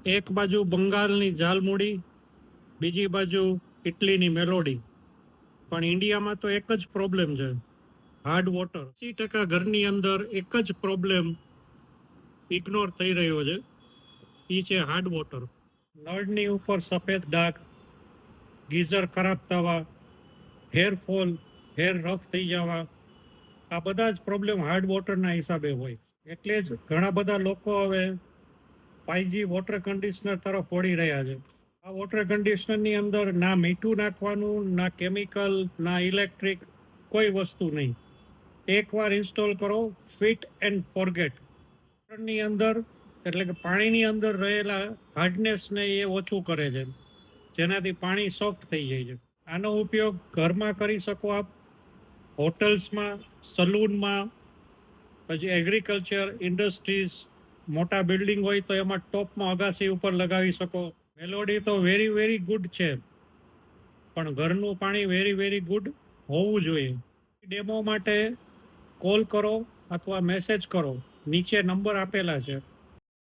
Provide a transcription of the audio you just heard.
એક બાજુ બંગાળની ઝાલમુડી, બીજી બાજુ ઇટલીની મેલોડી. પણ ઇન્ડિયામાં તો એક જ પ્રોબ્લેમ છે, હાર્ડ વોટર. 80% ઘરની અંદર એક જ પ્રોબ્લેમ ઇગ્નોર થઈ રહ્યો છે, એ છે હાર્ડ વોટર. નળની ઉપર સફેદ ડાઘ, ગીઝર ખરાબ થવા, હેરફોલ, હેર રફ થઈ જવા, આ બધા જ પ્રોબ્લેમ હાર્ડ વોટરના હિસાબે હોય. એટલે જ ઘણા બધા લોકો હવે 5G વોટર કન્ડિશનર તરફ વળી રહ્યા છે. આ વોટર કન્ડિશનરની અંદર ના મીઠું નાખવાનું, ના કેમિકલ, ના ઇલેક્ટ્રિક, કોઈ વસ્તુ નહીં. એકવાર ઇન્સ્ટોલ કરો, ફિટ એન્ડ ફોરગેટ. વોટરની અંદર એટલે કે પાણીની અંદર રહેલા હાર્ડનેસને એ ઓછું કરે છે, જેનાથી પાણી સોફ્ટ થઈ જાય છે. આનો ઉપયોગ ઘરમાં કરી શકો આપ, હોટલ્સમાં, સલૂનમાં, પછી એગ્રીકલ્ચર, ઇન્ડસ્ટ્રીઝ, મોટા બિલ્ડિંગ હોય તો એમાં ટોપમાં અગાસી ઉપર લગાવી શકો. મેલોડી તો વેરી વેરી ગુડ છે, પણ ઘરનું પાણી વેરી વેરી ગુડ હોવું જોઈએ. ડેમો માટે કોલ કરો અથવા મેસેજ કરો, નીચે નંબર આપેલા છે.